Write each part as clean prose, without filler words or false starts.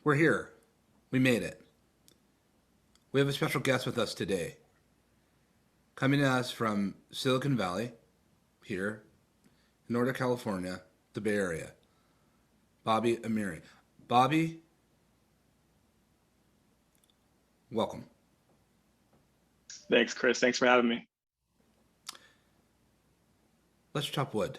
We're here. We made it. We have a special guest with us today, coming to us from Silicon Valley, here in Northern California, the Bay Area. Bobby Amiri. Bobby, welcome. Thanks, Chris. Thanks for having me. Let's chop wood.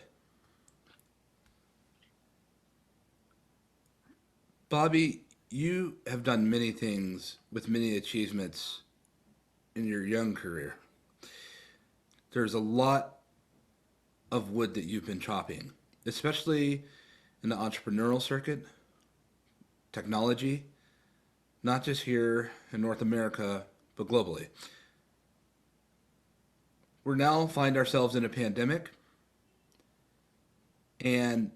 Bobby, you have done many things with many achievements in your young career. There's a lot of wood that you've been chopping, especially in the entrepreneurial circuit, technology, not just here in North America, but globally. We now find ourselves in a pandemic, and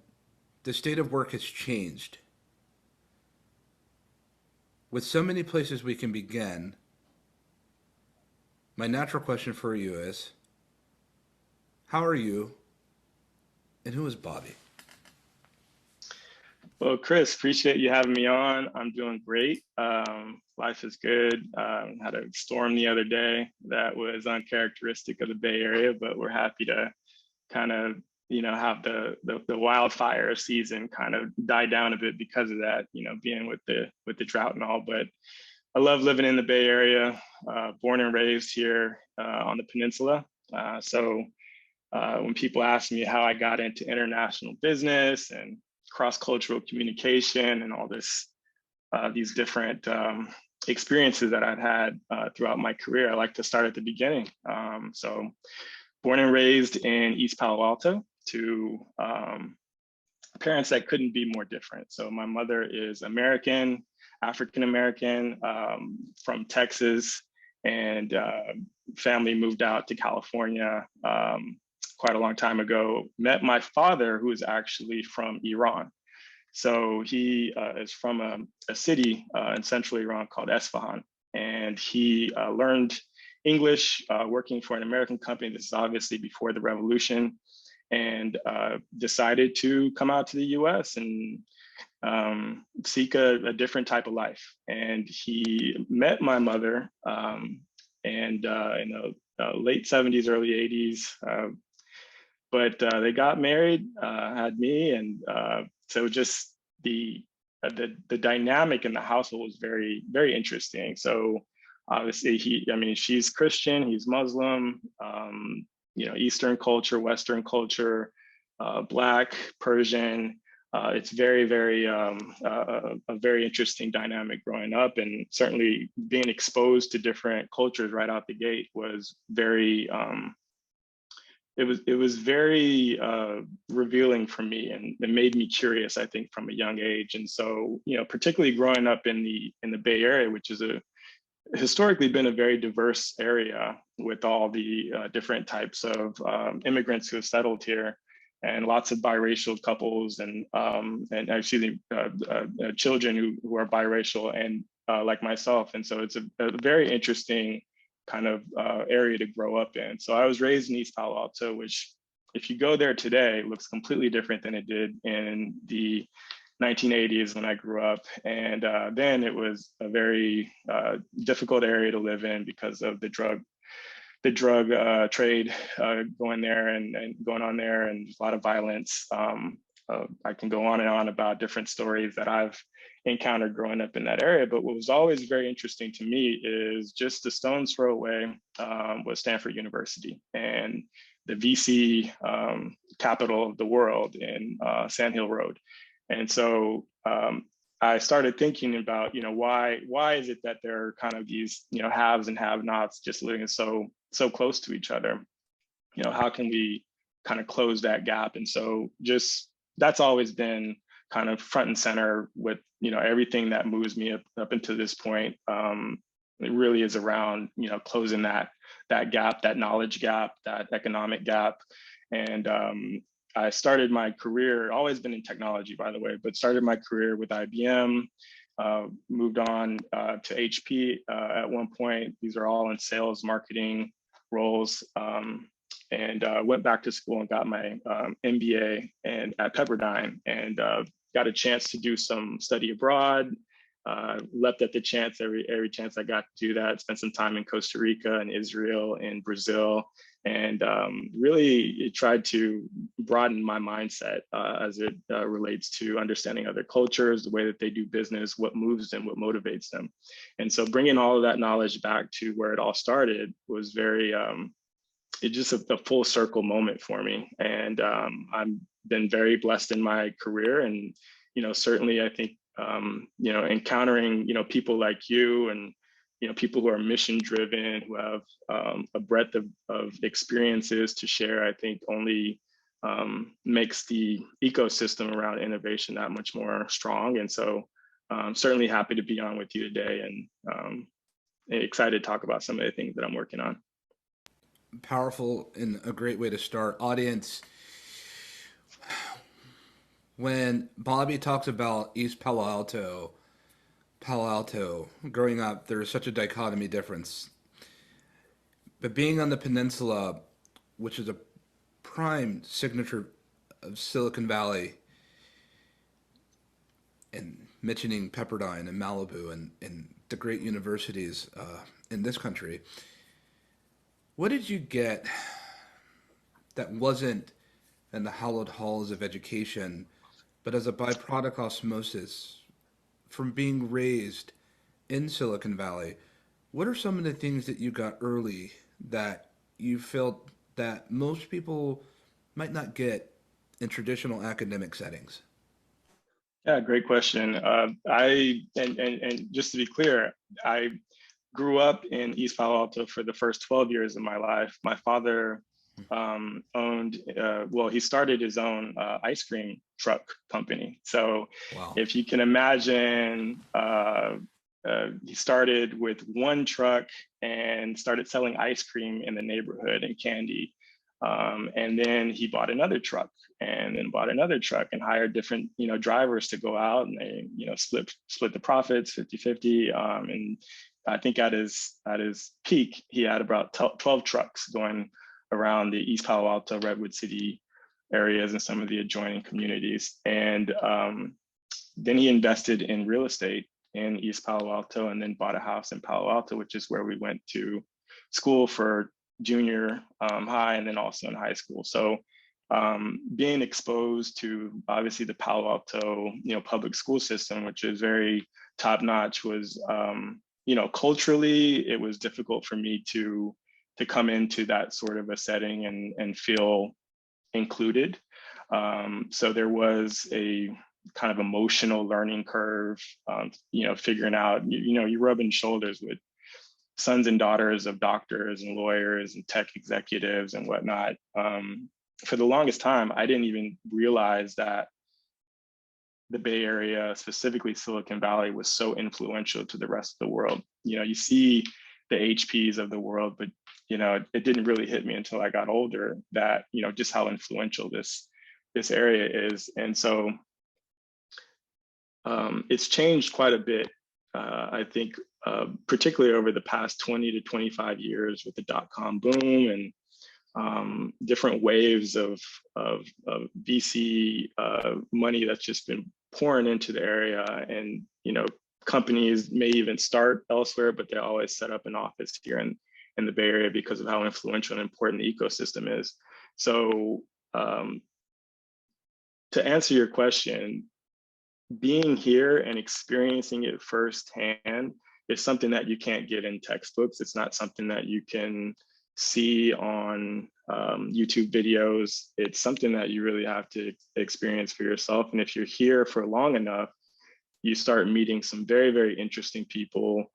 the state of work has changed. With so many places we can begin, my natural question for you is, how are you, and who is Bobby? Well, Chris, appreciate you having me on. I'm doing great. Life is good. Had a storm the other day that was uncharacteristic of the Bay Area, but we're happy to kind of have the wildfire season kind of die down a bit because of that. Being with the drought and all. But I love living in the Bay Area. Born and raised here on the peninsula. When people ask me how I got into international business and cross-cultural communication and all these different experiences that I've had throughout my career, I like to start at the beginning. So born and raised in East Palo Alto to parents that couldn't be more different. So my mother is American, African American, from Texas, and family moved out to California quite a long time ago. Met my father, who is actually from Iran. So he is from a city in central Iran called Esfahan, and he learned English working for an American company. This is obviously before the revolution, and decided to come out to the US and seek a different type of life. And he met my mother in the late 70s, early 80s. But they got married, had me, and so just the dynamic in the household was very, very interesting. So obviously she's Christian, he's Muslim, Eastern culture, Western culture, Black, Persian. It's very, very a very interesting dynamic growing up, and certainly being exposed to different cultures right out the gate was very. It was very revealing for me, and it made me curious, I think, from a young age. And so, particularly growing up in the Bay Area, which is historically been a very diverse area with all the different types of immigrants who have settled here, and lots of biracial couples and children who are biracial and like myself. And so it's a very interesting kind of area to grow up in. So I was raised in East Palo Alto, which if you go there today, looks completely different than it did in the 1980s when I grew up. And then it was a very difficult area to live in because of the drug trade going there and going on there, and a lot of violence. I can go on and on about different stories that I've encountered growing up in that area. But what was always very interesting to me is just a stone's throw away was Stanford University and the VC capital of the world in Sand Hill Road. And so I started thinking about, why is it that there are kind of these, haves and have-nots just living so close to each other? How can we kind of close that gap? And so just that's always been kind of front and center with, everything that moves me up until this point. It really is around, closing that gap, that knowledge gap, that economic gap. And I started my career, always been in technology, by the way, but started my career with IBM, moved on to HP at one point. These are all in sales, marketing roles, and went back to school and got my MBA at Pepperdine, and got a chance to do some study abroad, leapt at the chance every chance I got to do that. Spent some time in Costa Rica and Israel and Brazil, and really tried to broaden my mindset as it relates to understanding other cultures, the way that they do business, what moves them, what motivates them. And so bringing all of that knowledge back to where it all started was very, it's just a full circle moment for me. And I've been very blessed in my career. And, certainly I think, encountering, people like you and, people who are mission driven, who have a breadth of experiences to share, I think only makes the ecosystem around innovation that much more strong. And so I'm certainly happy to be on with you today, and excited to talk about some of the things that I'm working on. Powerful and a great way to start. Audience, when Bobby talks about East Palo Alto, growing up, there is such a dichotomy difference. But being on the peninsula, which is a prime signature of Silicon Valley, and mentioning Pepperdine and Malibu and the great universities in this country, what did you get that wasn't in the hallowed halls of education, but as a byproduct osmosis from being raised in Silicon Valley? What are some of the things that you got early that you felt that most people might not get in traditional academic settings? Yeah, great question. And just to be clear, I grew up in East Palo Alto for the first 12 years of my life. My father owned, he started his own ice cream truck company. So Wow. if you can imagine, he started with one truck and started selling ice cream in the neighborhood and candy. And then he bought another truck and then bought another truck and hired different, drivers to go out, and they, split the profits 50-50. And I think at his peak, he had about 12 trucks going around the East Palo Alto, Redwood City areas and some of the adjoining communities. And then he invested in real estate in East Palo Alto, and then bought a house in Palo Alto, which is where we went to school for junior high and then also in high school. So being exposed to obviously the Palo Alto, public school system, which is very top notch, was, culturally, it was difficult for me to come into that sort of a setting and feel included. So there was a kind of emotional learning curve, figuring out, you're rubbing shoulders with sons and daughters of doctors and lawyers and tech executives and whatnot. For the longest time, I didn't even realize that the Bay Area, specifically Silicon Valley, was so influential to the rest of the world. You see the HPs of the world, but it didn't really hit me until I got older that just how influential this area is. And so it's changed quite a bit. I think particularly over the past 20 to 25 years with the dot-com boom and different waves of VC money that's just been pouring into the area. And, companies may even start elsewhere, but they always set up an office here in the Bay Area because of how influential and important the ecosystem is. So to answer your question, being here and experiencing it firsthand is something that you can't get in textbooks. It's not something that you can see on YouTube videos. It's something that you really have to experience for yourself. And if you're here for long enough, you start meeting some very, very interesting people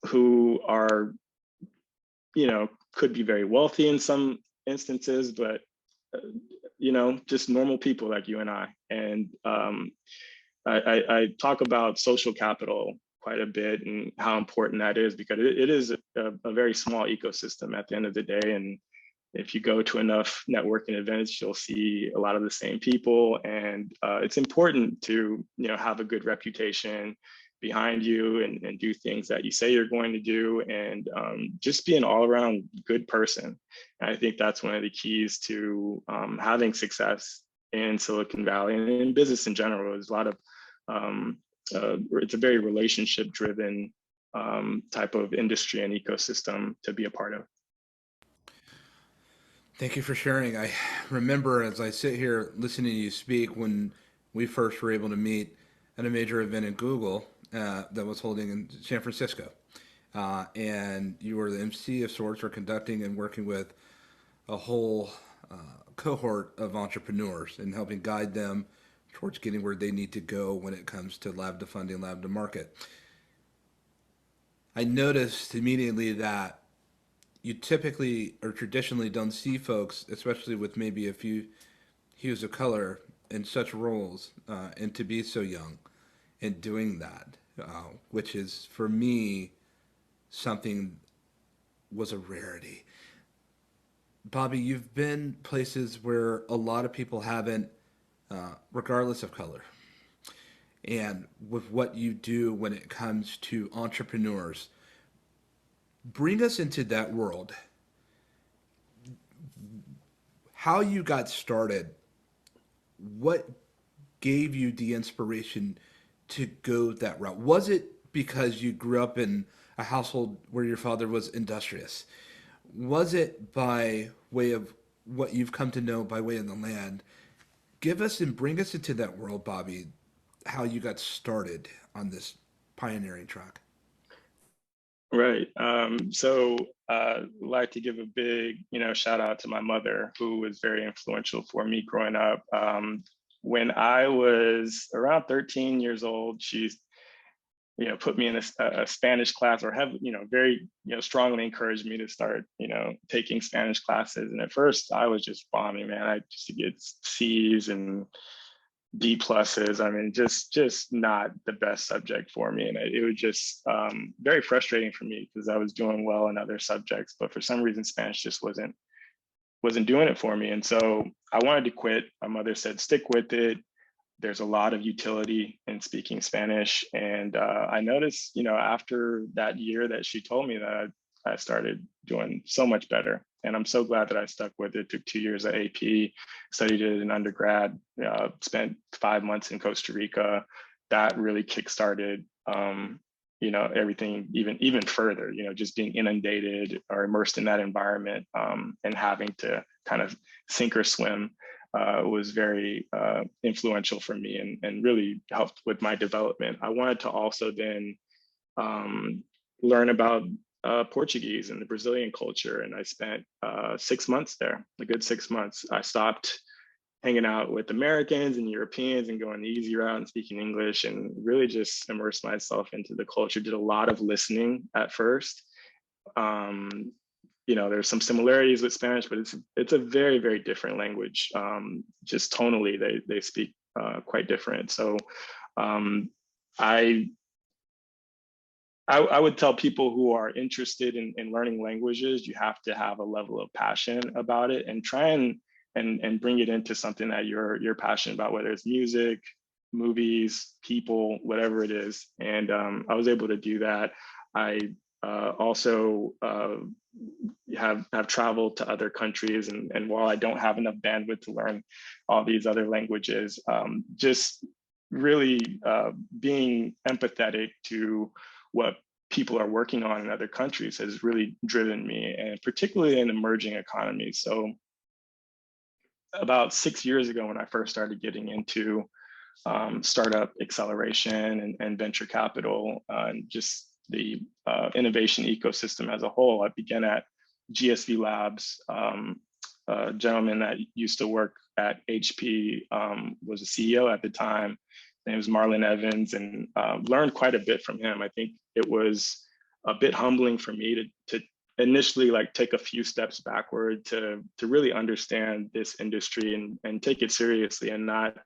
who are, could be very wealthy in some instances, but just normal people like you and I. And I talk about social capital quite a bit and how important that is, because it is a very small ecosystem at the end of the day. And if you go to enough networking events, you'll see a lot of the same people. And it's important to have a good reputation behind you and do things that you say you're going to do, and just be an all-around good person. And I think that's one of the keys to having success in Silicon Valley and in business in general. There's a lot of it's a very relationship driven type of industry and ecosystem to be a part of. Thank you for sharing. I remember as I sit here listening to you speak when we first were able to meet at a major event in Google that was holding in San Francisco. And you were the MC of sorts, or conducting and working with a whole cohort of entrepreneurs and helping guide them towards getting where they need to go when it comes to lab to funding, lab to market. I noticed immediately that you typically or traditionally don't see folks, especially with maybe a few hues of color, in such roles, and to be so young and doing that, which is for me something was a rarity. Bobby, you've been places where a lot of people haven't, regardless of color. And with what you do when it comes to entrepreneurs, bring us into that world. How you got started, what gave you the inspiration to go that route? Was it because you grew up in a household where your father was industrious? Was it by way of what you've come to know by way of the land? Give us and bring us into that world, Bobby, how you got started on this pioneering track. Right. Like to give a big, shout out to my mother, who was very influential for me growing up. When I was around 13 years old, she, put me in a Spanish class, or have, very, strongly encouraged me to start, taking Spanish classes. And at first I was just bombing, man. I used to get C's and D pluses. I mean, just not the best subject for me, and it was just very frustrating for me because I was doing well in other subjects, but for some reason Spanish just wasn't doing it for me. And so I wanted to quit. My mother said, "Stick with it. There's a lot of utility in speaking Spanish." And I noticed, after that year that she told me that, I started doing so much better. And I'm so glad that I stuck with it. Took 2 years at AP, studied it in undergrad, spent 5 months in Costa Rica. That really kickstarted, everything even further, just being inundated or immersed in that environment, and having to kind of sink or swim was very influential for me, and really helped with my development. I wanted to also then learn about Portuguese and the Brazilian culture, and I spent 6 months there, a good 6 months. I stopped hanging out with Americans and Europeans and going the easy route and speaking English, and really just immersed myself into the culture. Did a lot of listening at first. There's some similarities with Spanish, but it's a very, very different language. Just tonally, they speak quite different. So I would tell people who are interested in learning languages, you have to have a level of passion about it, and try and bring it into something that you're passionate about, whether it's music, movies, people, whatever it is. And I was able to do that. I also have traveled to other countries, and while I don't have enough bandwidth to learn all these other languages, just really being empathetic to what people are working on in other countries has really driven me, and particularly in emerging economies. So about 6 years ago, when I first started getting into startup acceleration and venture capital, and just the innovation ecosystem as a whole, I began at GSV Labs. A gentleman that used to work at HP was a CEO at the time. His name was Marlon Evans, and learned quite a bit from him. I think it was a bit humbling for me to initially take a few steps backward to really understand this industry and take it seriously, and not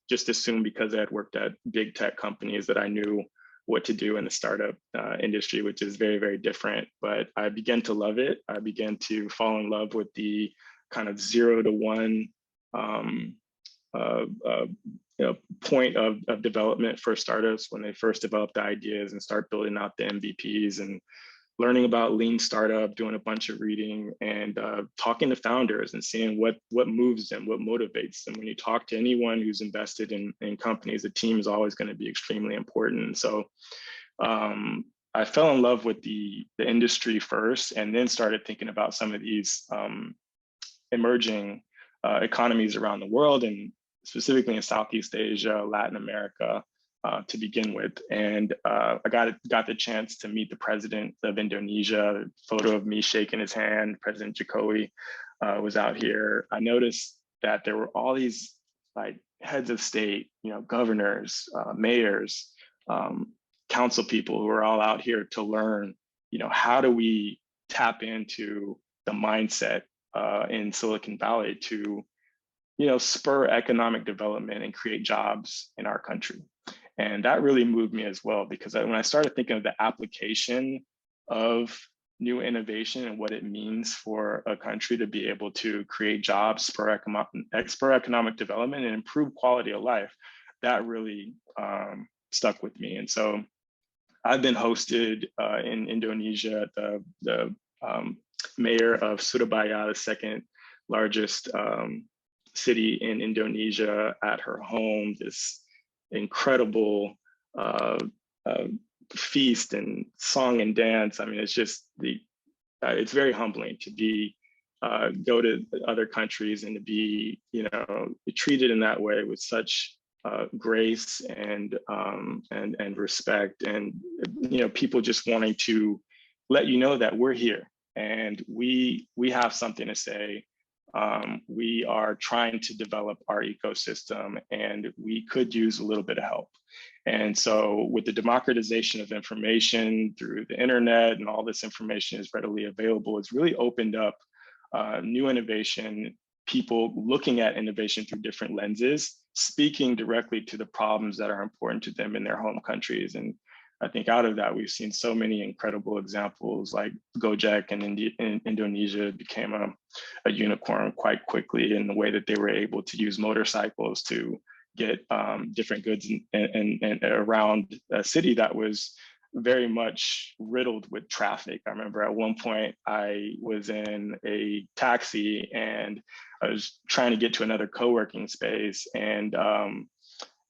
just assume because I had worked at big tech companies that I knew what to do in the startup industry, which is very, very different. But I began to love it. I began to fall in love with the kind of 0 to 1 point of development for startups, when they first develop the ideas and start building out the MVPs and learning about lean startup, doing a bunch of reading, and talking to founders and seeing what moves them, what motivates them. When you talk to anyone who's invested in companies, the team is always going to be extremely important. And so I fell in love with the industry first, and then started thinking about some of these emerging economies around the world, and specifically in Southeast Asia, Latin America, to begin with. And I got the chance to meet the president of Indonesia. A photo of me shaking his hand. President Jokowi was out here. I noticed that there were all these like heads of state, governors, mayors, council people who are all out here to learn, how do we tap into the mindset in Silicon Valley to, spur economic development and create jobs in our country. And that really moved me as well, because when I started thinking of the application of new innovation and what it means for a country to be able to create jobs, spur economic development, and improve quality of life, that really stuck with me. And so I've been hosted in Indonesia at the mayor of Surabaya, the second largest city in Indonesia, at her home. This incredible feast and song and dance. I mean, it's just it's very humbling to go to other countries and to be, treated in that way with such grace and respect, and people just wanting to let you know that we're here and we have something to say. We are trying to develop our ecosystem, and we could use a little bit of help. And so with the democratization of information through the internet, and all this information is readily available, it's really opened up new innovation, people looking at innovation through different lenses, speaking directly to the problems that are important to them in their home countries. And I think out of that, we've seen so many incredible examples, like Gojek in Indonesia became a unicorn quite quickly in the way that they were able to use motorcycles to get different goods and around a city that was very much riddled with traffic. I remember at one point I was in a taxi and I was trying to get to another co-working space, and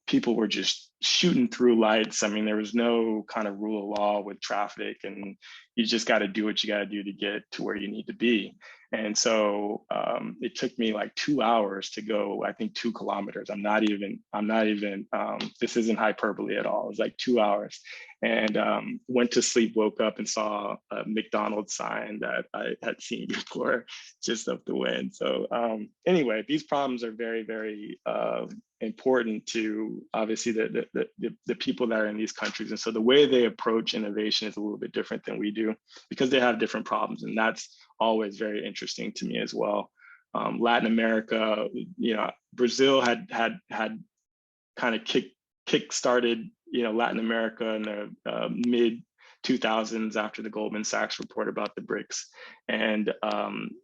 people were just shooting through lights. I mean, there was no kind of rule of law with traffic, and you just got to do what you got to do to get to where you need to be. And so it took me like 2 hours to go, I think 2 kilometers. I'm not even, this isn't hyperbole at all. It was like 2 hours, and went to sleep, woke up and saw a McDonald's sign that I had seen before just up the way. And so anyway, these problems are very, very important to obviously the people that are in these countries. And so the way they approach innovation is a little bit different than we do, because they have different problems. And that's always very interesting to me as well. Latin America, Brazil had kind of kick started, Latin America in the mid 2000s after the Goldman Sachs report about the BRICS. And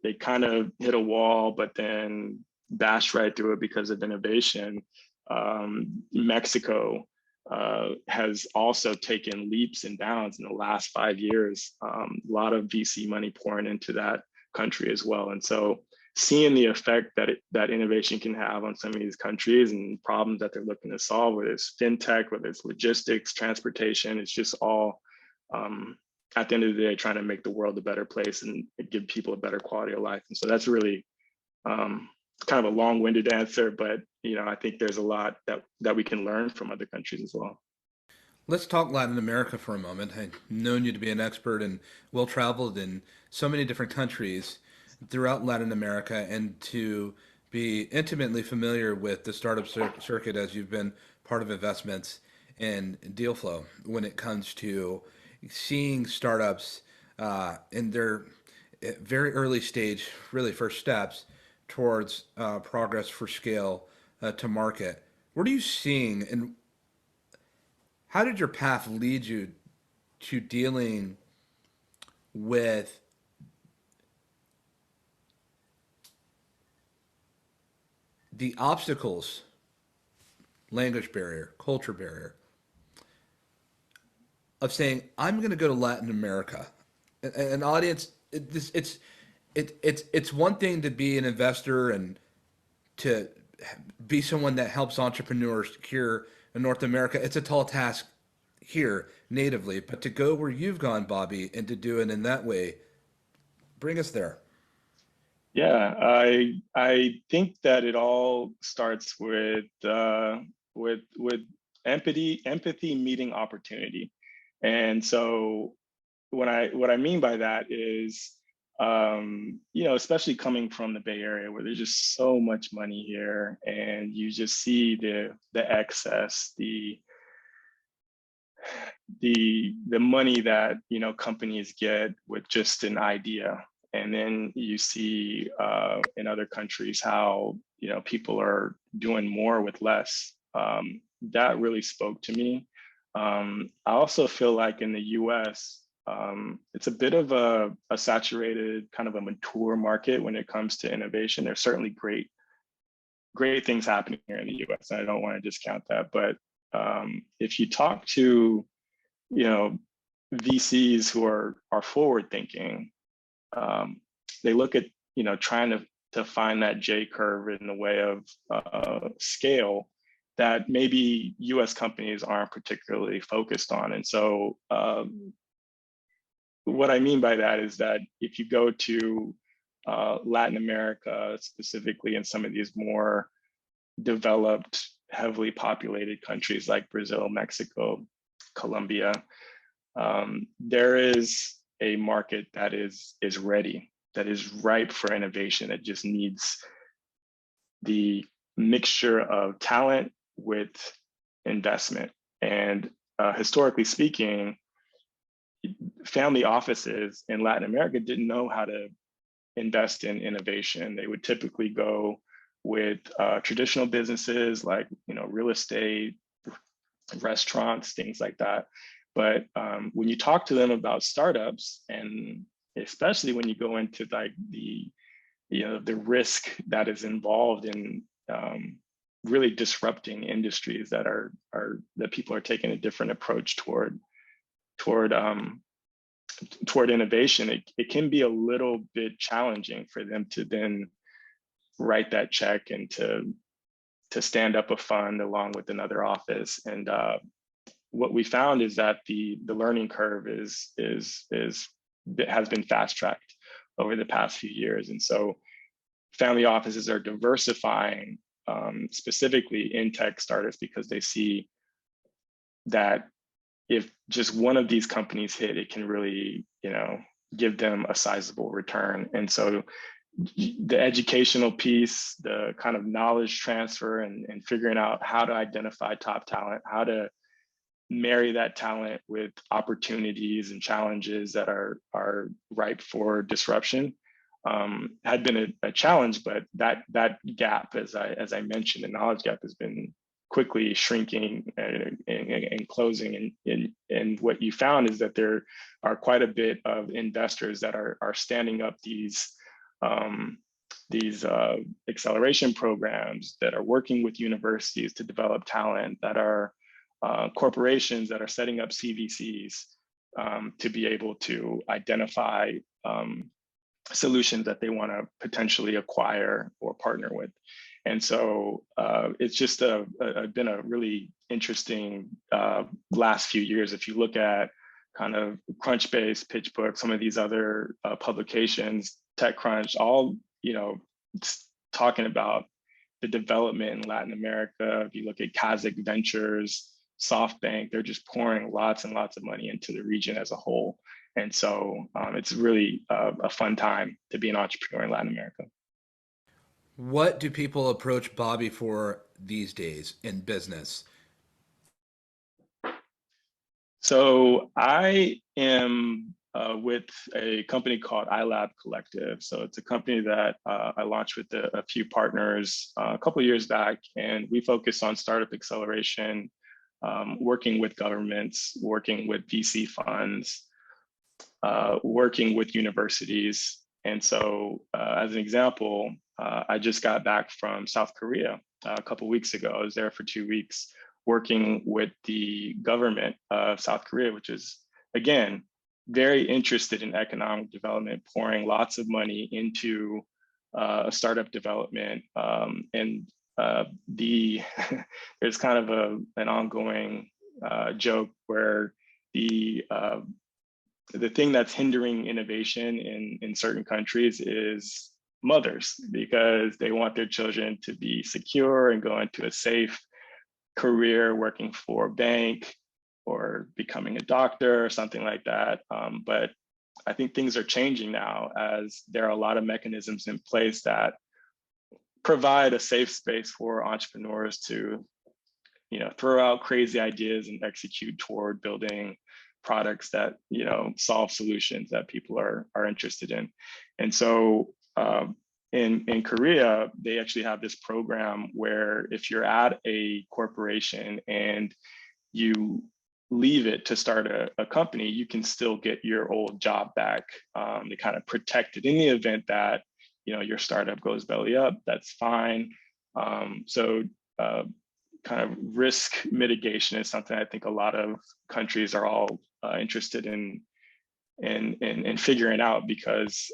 they kind of hit a wall, but then bashed right through it because of innovation. Mexico has also taken leaps and bounds in the last 5 years. A lot of VC money pouring into that country as well. And so seeing the effect that innovation can have on some of these countries and problems that they're looking to solve, whether it's fintech, whether it's logistics, transportation, it's just all, at the end of the day, trying to make the world a better place and give people a better quality of life. And so that's really kind of a long-winded answer, but I think there's a lot that we can learn from other countries as well. Let's talk Latin America for a moment. I've known you to be an expert and well-traveled in so many different countries throughout Latin America, and to be intimately familiar with the startup circuit as you've been part of investments and deal flow when it comes to seeing startups in their very early stage, really first steps towards progress for scale to market. What are you seeing, and how did your path lead you to dealing with the obstacles, language barrier, culture barrier, of saying, I'm going to go to Latin America An audience, it's one thing to be an investor and to be someone that helps entrepreneurs here in North America. It's a tall task here natively, but to go where you've gone, Bobby, and to do it in that way, bring us there. Yeah, I think that it all starts with empathy meeting opportunity. And so what I mean by that is, especially coming from the Bay Area where there's just so much money here, and you just see the excess, the money that companies get with just an idea. And then you see in other countries how people are doing more with less. That really spoke to me. I also feel like in the US, it's a bit of a saturated, kind of a mature market when it comes to innovation. There's certainly great things happening here in the US. I don't want to discount that, but if you talk to you know VCs who are forward thinking, um, they look at trying to find that J curve in the way of scale that maybe US companies aren't particularly focused on. And so what I mean by that is that if you go to Latin America, specifically in some of these more developed, heavily populated countries like Brazil, Mexico, Colombia, there is a market that is ready, that is ripe for innovation. It just needs the mixture of talent with investment. And historically speaking, family offices in Latin America didn't know how to invest in innovation. They would typically go with traditional businesses like real estate, restaurants, things like that. But when you talk to them about startups, and especially when you go into like the risk that is involved in really disrupting industries that people are taking a different approach toward innovation, it can be a little bit challenging for them to then write that check and to stand up a fund along with another office. And what we found is that the learning curve has been fast tracked over the past few years. And so family offices are diversifying specifically in tech startups because they see that if just one of these companies hit, it can really give them a sizable return. And so the educational piece, the kind of knowledge transfer, and figuring out how to identify top talent, how to marry that talent with opportunities and challenges that are ripe for disruption, had been a challenge. But that gap, as I mentioned, the knowledge gap has been quickly shrinking and closing. And what you found is that there are quite a bit of investors that are standing up these acceleration programs, that are working with universities to develop talent, that are corporations that are setting up CVCs to be able to identify solutions that they want to potentially acquire or partner with. And so it's just been a really interesting last few years. If you look at kind of Crunchbase, PitchBook, some of these other publications, TechCrunch, all talking about the development in Latin America. If you look at Kazakh Ventures, SoftBank, they're just pouring lots and lots of money into the region as a whole. And so it's really a fun time to be an entrepreneur in Latin America. What do people approach Bobby for these days in business? So I am with a company called iLab Collective. So it's a company that I launched with a few partners a couple of years back, and we focus on startup acceleration, working with governments, working with VC funds, working with universities. And so as an example, I just got back from South Korea a couple of weeks ago. I was there for 2 weeks working with the government of South Korea, which is, again, very interested in economic development, pouring lots of money into startup development. And the there's kind of an ongoing joke where the thing that's hindering innovation in certain countries is mothers, because they want their children to be secure and go into a safe career working for a bank or becoming a doctor or something like that. But I think things are changing now, as there are a lot of mechanisms in place that provide a safe space for entrepreneurs to, throw out crazy ideas and execute toward building products that, solve solutions that people are interested in. And so in Korea, they actually have this program where if you're at a corporation and you leave it to start a company, you can still get your old job back. They kind of protect it in the event that, your startup goes belly up. That's fine. So kind of risk mitigation is something I think a lot of countries are all interested in figuring out, because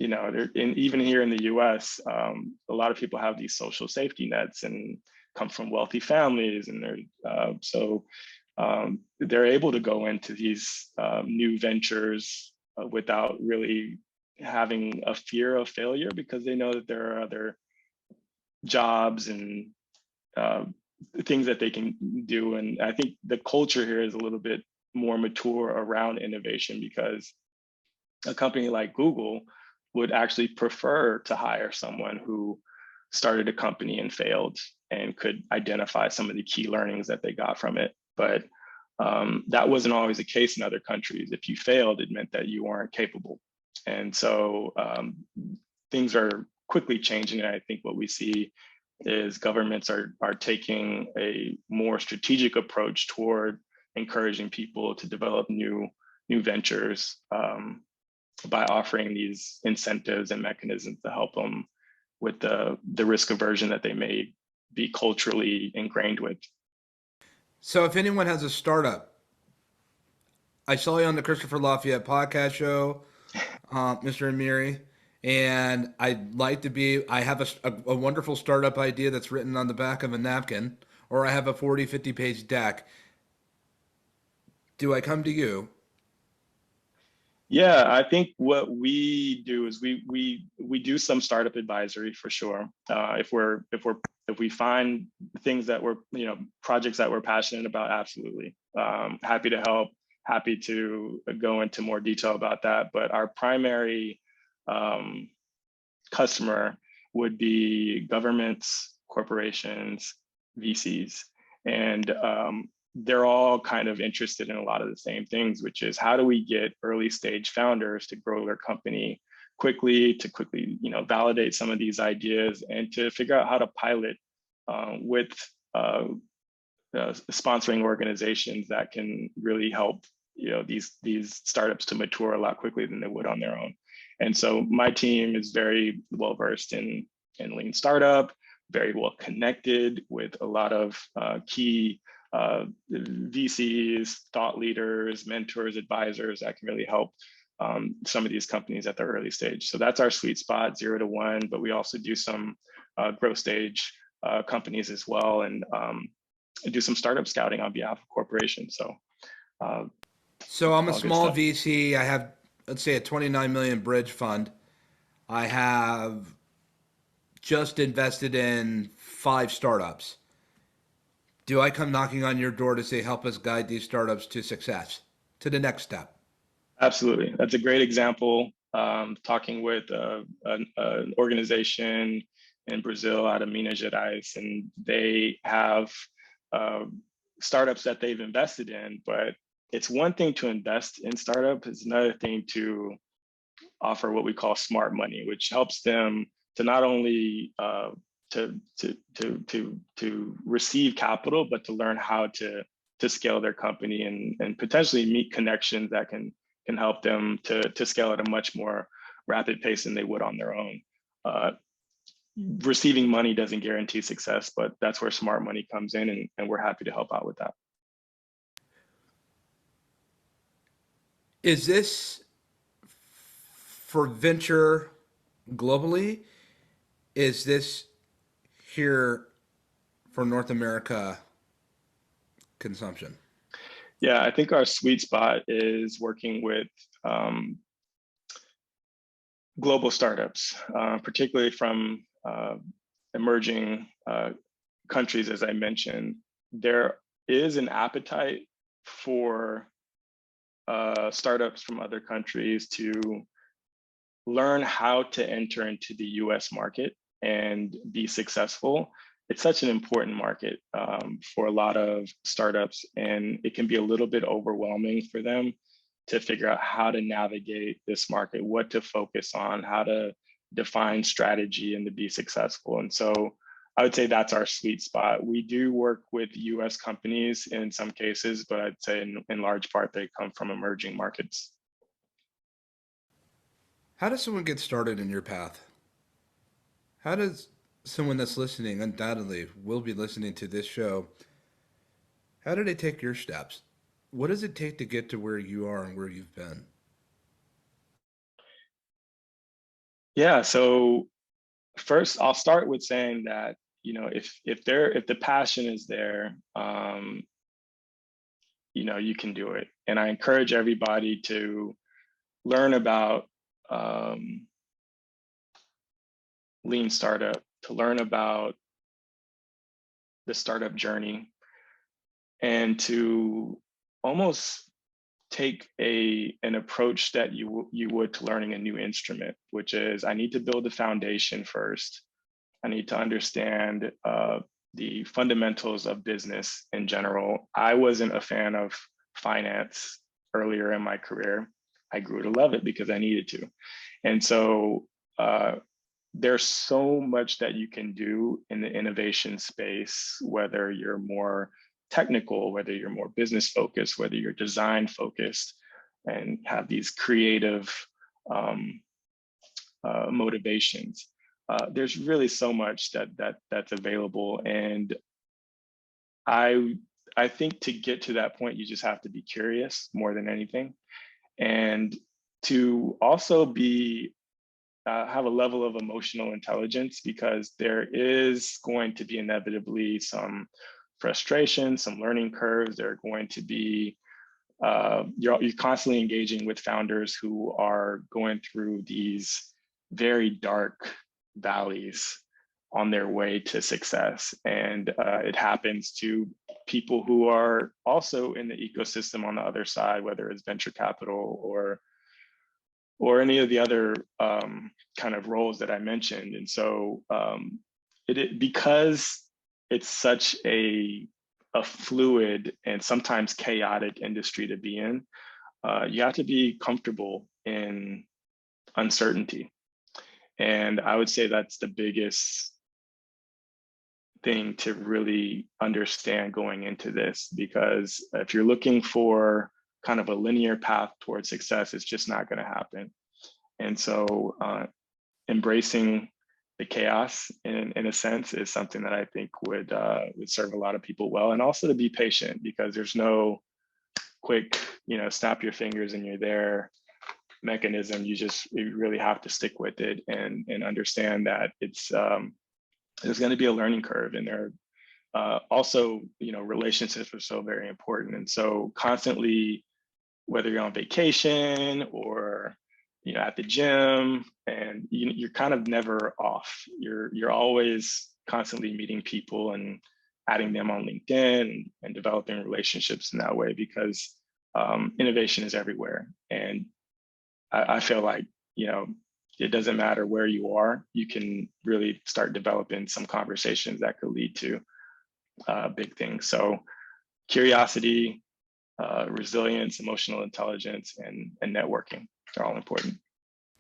even here in the U.S., a lot of people have these social safety nets and come from wealthy families, and they're able to go into these new ventures without really having a fear of failure, because they know that there are other jobs and things that they can do. And I think the culture here is a little bit more mature around innovation, because a company like Google would actually prefer to hire someone who started a company and failed and could identify some of the key learnings that they got from it. But that wasn't always the case in other countries. If you failed, it meant that you weren't capable. And so things are quickly changing. And I think what we see is governments are taking a more strategic approach toward encouraging people to develop new ventures by offering these incentives and mechanisms to help them with the risk aversion that they may be culturally ingrained with. So if anyone has a startup, I saw you on the Christopher Lafayette podcast show, Mr. Amiri, and I'd like to be, I have a wonderful startup idea that's written on the back of a napkin, or I have a 40, 50 page deck. Do I come to you? Yeah, I think what we do is we do some startup advisory for sure. If we find things that we're, projects that we're passionate about, absolutely. Happy to help, happy to go into more detail about that. But our primary customer would be governments, corporations, VCs, and they're all kind of interested in a lot of the same things, which is how do we get early stage founders to grow their company quickly, validate some of these ideas, and to figure out how to pilot with sponsoring organizations that can really help these startups to mature a lot quickly than they would on their own. And so my team is very well versed in lean startup, very well connected with a lot of key VCs, thought leaders, mentors, advisors that can really help some of these companies at the early stage. So that's our sweet spot, 0 to 1, but we also do some growth stage companies as well, and do some startup scouting on behalf of corporations. So I'm a small VC. I have, let's say, a 29 million bridge fund. I have just invested in 5 startups. Do I come knocking on your door to say, help us guide these startups to success, to the next step? Absolutely. That's a great example. Talking with an organization in Brazil out of Minas Gerais, and they have startups that they've invested in, but it's one thing to invest in startups, it's another thing to offer what we call smart money, which helps them to not only to receive capital, but to learn how to scale their company and potentially meet connections that can help them to scale at a much more rapid pace than they would on their own. Receiving money doesn't guarantee success, but that's where smart money comes in, and we're happy to help out with that. Is this for venture globally? Is this here for North America consumption? Yeah, I think our sweet spot is working with um, global startups, particularly from emerging countries, as I mentioned. There is an appetite for startups from other countries to learn how to enter into the US market and be successful. It's such an important market for a lot of startups, and it can be a little bit overwhelming for them to figure out how to navigate this market, what to focus on, how to define strategy and to be successful. And so I would say that's our sweet spot. We do work with US companies in some cases, but I'd say in large part they come from emerging markets. How does someone get started in your path? How does someone that's listening, undoubtedly will be listening to this show, how do they take your steps? What does it take to get to where you are and where you've been? Yeah, so first I'll start with saying that, if the passion is there, you can do it. And I encourage everybody to learn about um, lean startup, to learn about the startup journey, and to almost take an approach that you would to learning a new instrument, which is I need to build the foundation first. I need to understand the fundamentals of business in general. I wasn't a fan of finance earlier in my career. I grew to love it because I needed to. And so uh, there's so much that you can do in the innovation space, whether you're more technical, whether you're more business focused, whether you're design focused, and have these creative um, motivations. There's really so much that's available, and I I think to get to that point, you just have to be curious more than anything, and to also be have a level of emotional intelligence, because there is going to be inevitably some frustration, some learning curves. There are going to be you're constantly engaging with founders who are going through these very dark valleys on their way to success. And it happens to people who are also in the ecosystem on the other side, whether it's venture capital or any of the other kind of roles that I mentioned. And so because it's such a fluid and sometimes chaotic industry to be in, you have to be comfortable in uncertainty. And I would say that's the biggest thing to really understand going into this, because if you're looking for kind of a linear path towards success, it's just not going to happen. And so embracing the chaos in a sense is something that I think would serve a lot of people well, and also to be patient, because there's no quick, snap your fingers and you're there mechanism. You really have to stick with it and understand that there's going to be a learning curve, and there also, relationships are so very important. And so constantly, whether you're on vacation or at the gym, and you're kind of never off. You're always constantly meeting people and adding them on LinkedIn and developing relationships in that way, because innovation is everywhere. And I feel like it doesn't matter where you are, you can really start developing some conversations that could lead to big things. So curiosity, resilience, emotional intelligence, and networking are all important.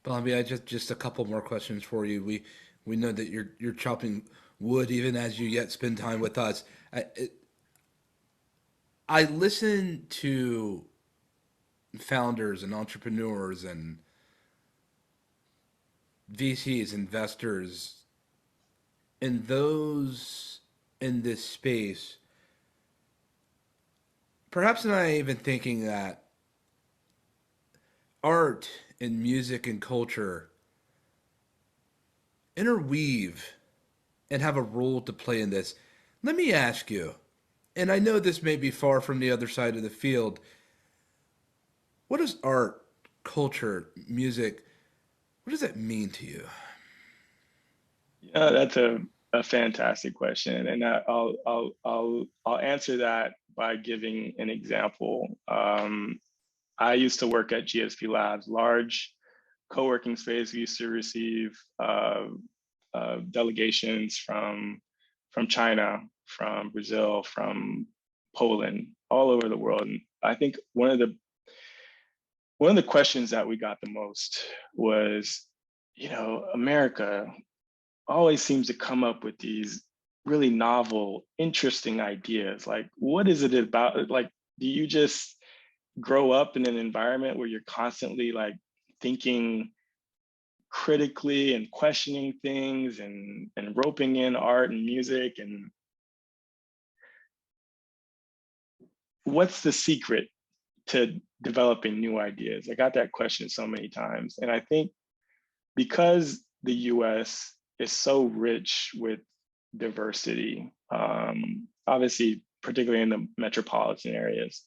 Bobby, I just a couple more questions for you. We know that you're chopping wood even as you yet spend time with us. I listen to founders and entrepreneurs and VCs, investors, and those in this space. Perhaps not even thinking that art and music and culture interweave and have a role to play in this. Let me ask you, and I know this may be far from the other side of the field, what does art, culture, music, what does that mean to you? Yeah, that's a fantastic question, and I'll answer that by giving an example. I used to work at GSP Labs, large co-working space. We used to receive delegations from China, from Brazil, from Poland, all over the world. And I think one of the questions that we got the most was, America always seems to come up with these really novel, interesting ideas. Like, what is it about? Like, do you just grow up in an environment where you're constantly like thinking critically and questioning things and roping in art and music? And what's the secret to developing new ideas? I got that question so many times. And I think because the US is so rich with diversity, obviously, particularly in the metropolitan areas,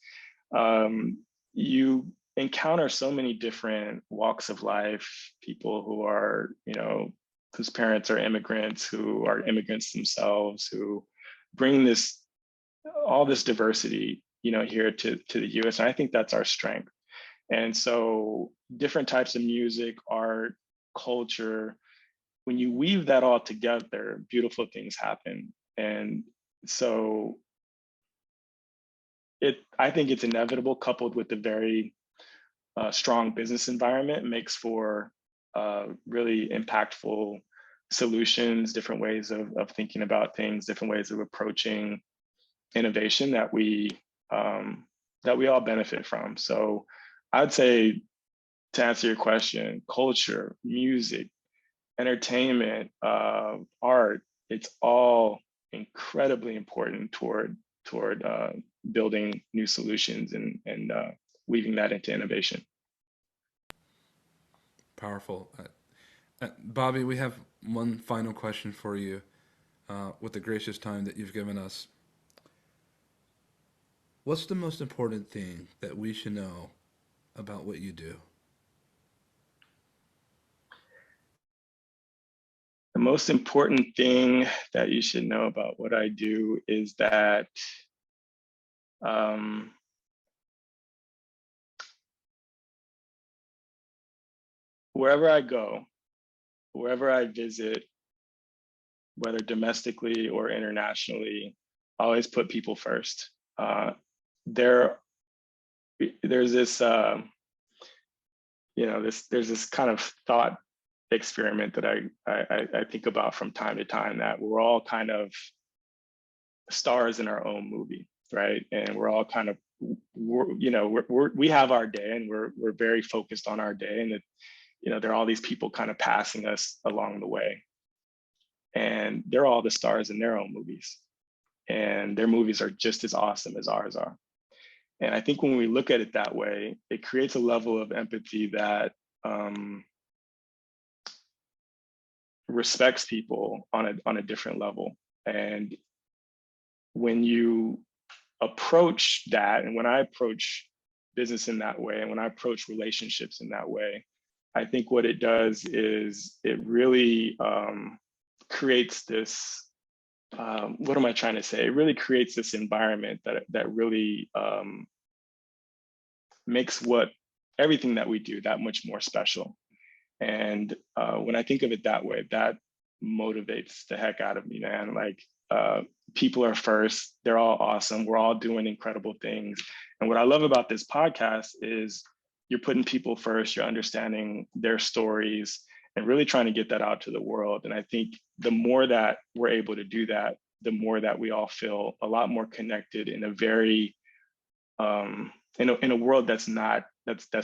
you encounter so many different walks of life, people who are, whose parents are immigrants, who are immigrants themselves, who bring all this diversity, here to the US. And I think that's our strength. And so different types of music, art, culture, when you weave that all together, beautiful things happen. And so I think it's inevitable, coupled with the very strong business environment, makes for really impactful solutions, different ways of thinking about things, different ways of approaching innovation that we all benefit from. So I'd say, to answer your question, culture, music, entertainment, art, it's all incredibly important toward building new solutions and weaving that into innovation. Powerful. Bobby, we have one final question for you with the gracious time that you've given us. What's the most important thing that we should know about what you do? The most important thing that you should know about what I do is that um, wherever I go, wherever I visit, whether domestically or internationally, I always put people first. There, there's this, there's this kind of thought experiment that I think about from time to time, that we're all kind of stars in our own movie, right? And we're all kind of, we have our day, and we're very focused on our day, and there are all these people kind of passing us along the way, and they're all the stars in their own movies, and their movies are just as awesome as ours are. And I think when we look at it that way, it creates a level of empathy that respects people on a different level. And when you approach that, and when I approach business in that way, and when I approach relationships in that way, I think what it does is it really creates this. What am I trying to say? It really creates this environment that really makes everything that we do that much more special. And when I think of it that way, that motivates the heck out of me, man. Like, people are first. They're all awesome. We're all doing incredible things. And what I love about this podcast is you're putting people first, you're understanding their stories, and really trying to get that out to the world. And I think the more that we're able to do that, the more that we all feel a lot more connected in a very in a world that's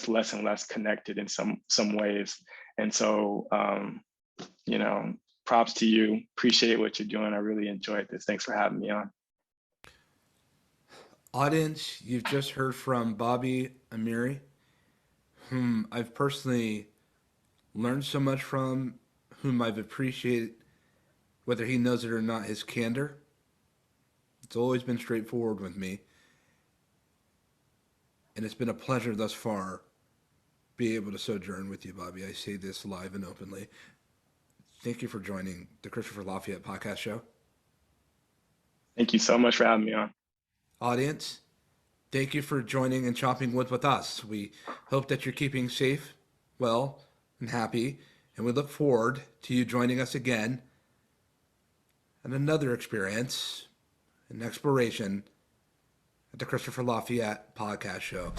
less and less connected in some ways. And so props to you. Appreciate what you're doing. I really enjoyed this. Thanks for having me on. Audience, you've just heard from Bobby Amiri. whom I've personally learned so much from, whom I've appreciated, whether he knows it or not, his candor. It's always been straightforward with me. And it's been a pleasure thus far be able to sojourn with you, Bobby. I say this live and openly. Thank you for joining the Christopher Lafayette Podcast Show. Thank you so much for having me on. Audience, thank you for joining and chopping wood with us. We hope that you're keeping safe, well, and happy, and we look forward to you joining us again and another experience, an exploration at the Christopher Lafayette Podcast Show.